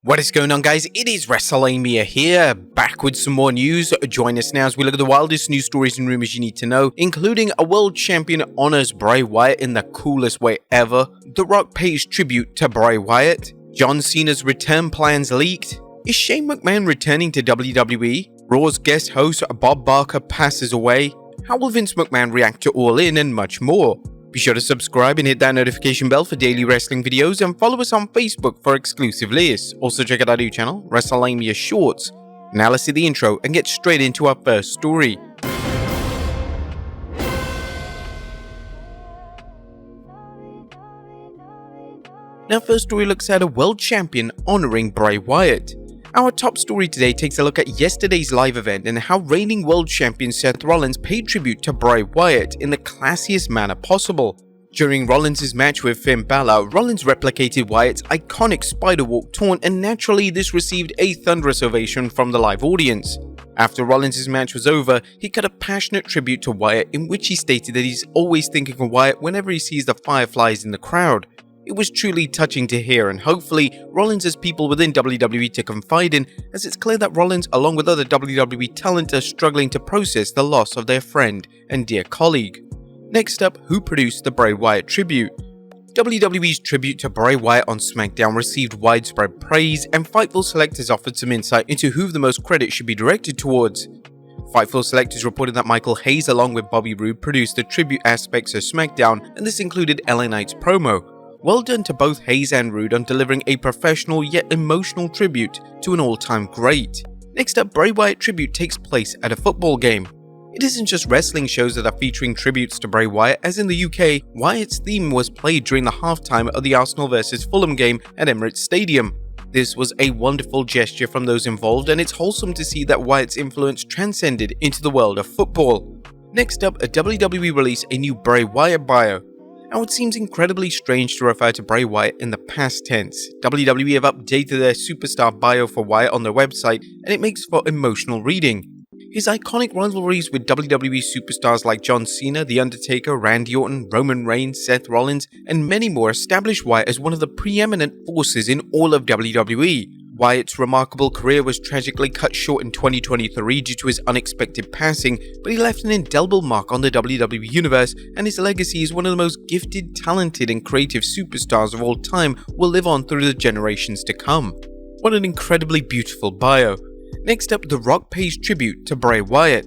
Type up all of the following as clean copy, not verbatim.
What is going on, guys? It is Wrestlelamia here, back with some more news. Join us now as we look at the wildest news stories and rumors you need to know, including a world champion honors Bray Wyatt in the coolest way ever, The Rock pays tribute to Bray Wyatt, John Cena's return plans leaked, is Shane McMahon returning to WWE, Raw's guest host Bob Barker passes away, how will Vince McMahon react to All In, and much more. Be sure to subscribe and hit that notification bell for daily wrestling videos, and follow us on Facebook for exclusive lists. Also check out our new channel, Wrestlelamia Shorts. Now let's see the intro and get straight into our first story. Now first story looks at a world champion honoring Bray Wyatt. Our top story today takes a look at yesterday's live event and how reigning world champion Seth Rollins paid tribute to Bray Wyatt in the classiest manner possible. During Rollins' match with Finn Balor, Rollins replicated Wyatt's iconic spider walk taunt, and naturally this received a thunderous ovation from the live audience. After Rollins' match was over, he cut a passionate tribute to Wyatt in which he stated that he's always thinking of Wyatt whenever he sees the fireflies in the crowd. It was truly touching to hear, and hopefully Rollins has people within WWE to confide in, as it's clear that Rollins along with other WWE talent are struggling to process the loss of their friend and dear colleague. Next up, who produced the Bray Wyatt tribute? WWE's tribute to Bray Wyatt on SmackDown received widespread praise, and Fightful Selectors offered some insight into who the most credit should be directed towards. Fightful Selectors reported that Michael Hayes along with Bobby Roode produced the tribute aspects of SmackDown, and this included LA Knight's promo. Well done to both Hayes and Roode on delivering a professional yet emotional tribute to an all-time great. Next up, Bray Wyatt tribute takes place at a football game. It isn't just wrestling shows that are featuring tributes to Bray Wyatt, as in the UK, Wyatt's theme was played during the halftime of the Arsenal vs Fulham game at Emirates Stadium. This was a wonderful gesture from those involved, and it's wholesome to see that Wyatt's influence transcended into the world of football. Next up, a WWE released a new Bray Wyatt bio. Now it seems incredibly strange to refer to Bray Wyatt in the past tense. WWE have updated their superstar bio for Wyatt on their website, and it makes for emotional reading. His iconic rivalries with WWE superstars like John Cena, The Undertaker, Randy Orton, Roman Reigns, Seth Rollins, and many more establish Wyatt as one of the preeminent forces in all of WWE. Wyatt's remarkable career was tragically cut short in 2023 due to his unexpected passing, but he left an indelible mark on the WWE Universe, and his legacy as one of the most gifted, talented, and creative superstars of all time will live on through the generations to come. What an incredibly beautiful bio. Next up, The Rock pays tribute to Bray Wyatt.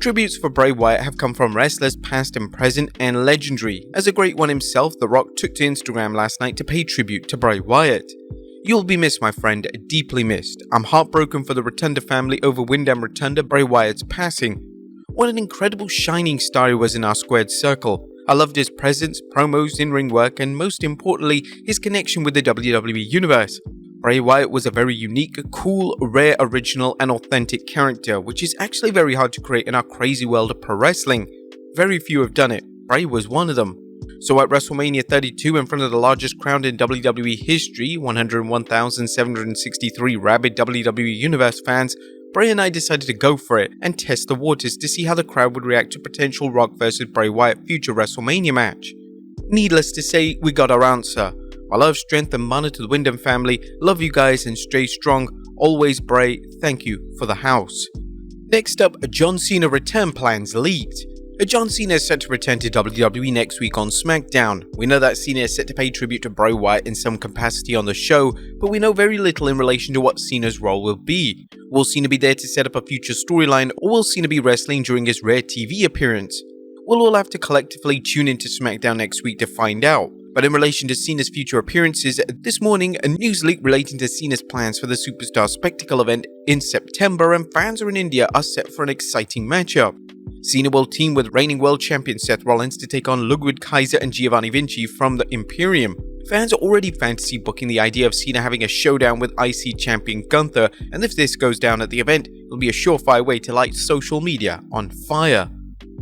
Tributes for Bray Wyatt have come from wrestlers past and present and legendary. As a great one himself, The Rock took to Instagram last night to pay tribute to Bray Wyatt. "You'll be missed, my friend, deeply missed. I'm heartbroken for the Rotunda family over Wyndham Rotunda, Bray Wyatt's passing. What an incredible shining star he was in our squared circle. I loved his presence, promos, in-ring work, and most importantly, his connection with the WWE Universe. Bray Wyatt was a very unique, cool, rare, original, and authentic character, which is actually very hard to create in our crazy world of pro wrestling. Very few have done it. Bray was one of them." So at WrestleMania 32, in front of the largest crowd in WWE history, 101,763 rabid WWE Universe fans, Bray and I decided to go for it and test the waters to see how the crowd would react to potential Rock vs Bray Wyatt future WrestleMania match. Needless to say, we got our answer. My love, strength, and honor to the Wyndham family. Love you guys and stay strong. Always Bray. Thank you for the house. Next up, John Cena return plans leaked. John Cena is set to return to WWE next week on SmackDown. We know that Cena is set to pay tribute to Bray Wyatt in some capacity on the show, but we know very little in relation to what Cena's role will be. Will Cena be there to set up a future storyline, or will Cena be wrestling during his rare TV appearance? We'll all have to collectively tune into SmackDown next week to find out. But in relation to Cena's future appearances, this morning a news leak relating to Cena's plans for the Superstar Spectacle event in September, and fans in India are set for an exciting matchup. Cena will team with reigning world champion Seth Rollins to take on Ludwig Kaiser and Giovanni Vinci from the Imperium. Fans are already fantasy booking the idea of Cena having a showdown with IC champion Gunther, and if this goes down at the event, it'll be a surefire way to light social media on fire.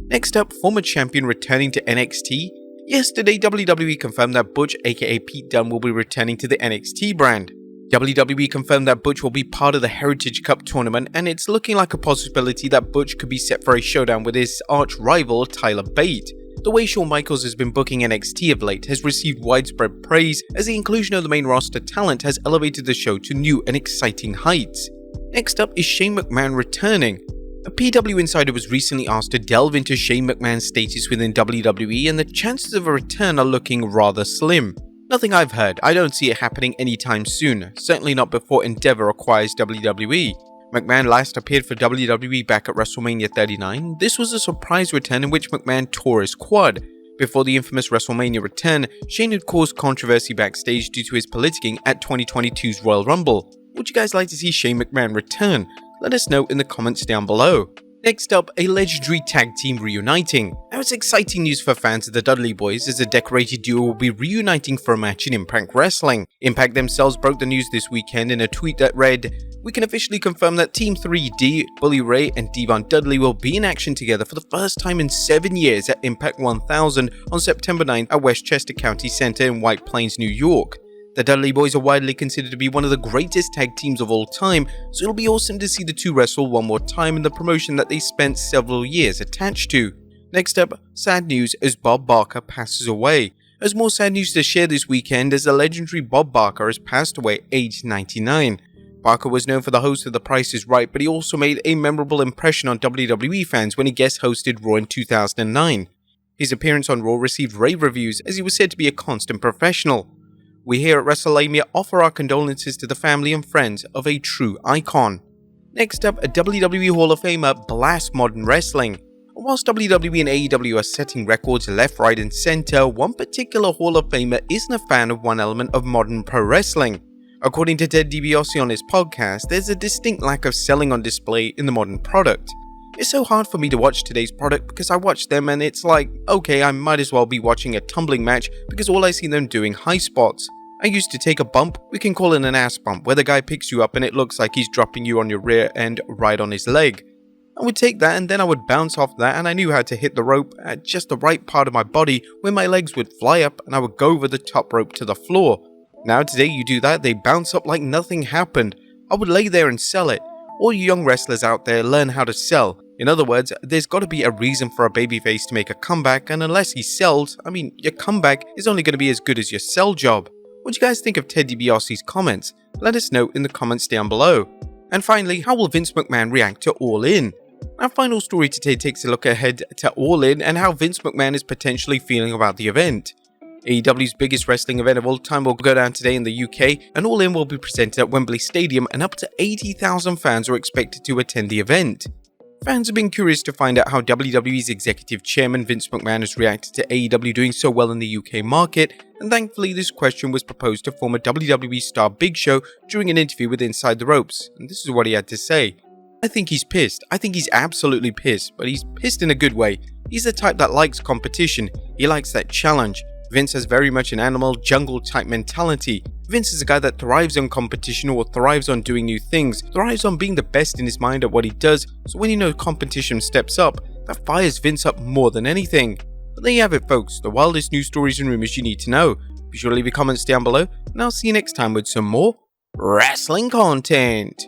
Next up, former champion returning to NXT. Yesterday, WWE confirmed that Butch aka Pete Dunne will be returning to the NXT brand. WWE confirmed that Butch will be part of the Heritage Cup tournament, and it's looking like a possibility that Butch could be set for a showdown with his arch rival Tyler Bate. the way Shawn Michaels has been booking NXT of late has received widespread praise, as the inclusion of the main roster talent has elevated the show to new and exciting heights. Next up is Shane McMahon returning. A PW insider was recently asked to delve into Shane McMahon's status within WWE, and the chances of a return are looking rather slim. Nothing I've heard, I don't see it happening anytime soon, certainly not before Endeavor acquires WWE. McMahon last appeared for WWE back at WrestleMania 39. This was a surprise return in which McMahon tore his quad. Before the infamous WrestleMania return, Shane had caused controversy backstage due to his politicking at 2022's Royal Rumble. Would you guys like to see Shane McMahon return? Let us know in the comments down below. Next up, a legendary tag team reuniting. Now it's exciting news for fans of the Dudley Boys, as the decorated duo will be reuniting for a match in Impact Wrestling. Impact themselves broke the news this weekend in a tweet that read, "We can officially confirm that Team 3D, Bully Ray and Devon Dudley will be in action together for the first time in 7 years at Impact 1000 on September 9th at Westchester County Center in White Plains, New York. The Dudley Boys are widely considered to be one of the greatest tag teams of all time, so it'll be awesome to see the two wrestle one more time in the promotion that they spent several years attached to." Next up, sad news as Bob Barker passes away. There's more sad news to share this weekend, as the legendary Bob Barker has passed away aged 99. Barker was known for the host of The Price is Right, but he also made a memorable impression on WWE fans when he guest hosted Raw in 2009. His appearance on Raw received rave reviews, as he was said to be a constant professional. We here at Wrestlelamia offer our condolences to the family and friends of a true icon. Next up, a WWE Hall of Famer blasts modern wrestling. Whilst WWE and AEW are setting records left, right and center, one particular Hall of Famer isn't a fan of one element of modern pro wrestling. According to Ted DiBiase on his podcast, there's a distinct lack of selling on display in the modern product. It's so hard for me to watch today's product because I watch them and it's like, okay, I might as well be watching a tumbling match because all I see them doing high spots. I used to take a bump, we can call it an ass bump, where the guy picks you up and it looks like he's dropping you on your rear end right on his leg. I would take that and then I would bounce off that, and I knew how to hit the rope at just the right part of my body where my legs would fly up and I would go over the top rope to the floor. Now today you do that, they bounce up like nothing happened. I would lay there and sell it. All you young wrestlers out there, learn how to sell. In other words, there's got to be a reason for a babyface to make a comeback, and unless he sells, your comeback is only going to be as good as your sell job. What do you guys think of Ted DiBiase's comments? Let us know in the comments down below. And finally, how will Vince McMahon react to All In? Our final story today takes a look ahead to All In and how Vince McMahon is potentially feeling about the event. AEW's biggest wrestling event of all time will go down today in the UK, and All In will be presented at Wembley Stadium, and up to 80,000 fans are expected to attend the event. Fans have been curious to find out how WWE's executive chairman Vince McMahon has reacted to AEW doing so well in the UK market, and thankfully this question was proposed to former WWE star Big Show during an interview with Inside the Ropes, and this is what he had to say. "I think he's pissed. I think he's absolutely pissed, but he's pissed in a good way. He's the type that likes competition. He likes that challenge. Vince has very much an animal, jungle type mentality. Vince is a guy that thrives on competition, or thrives on doing new things, thrives on being the best in his mind at what he does, so when competition steps up, that fires Vince up more than anything." But there you have it folks, the wildest news stories and rumors you need to know. Be sure to leave your comments down below, and I'll see you next time with some more wrestling content.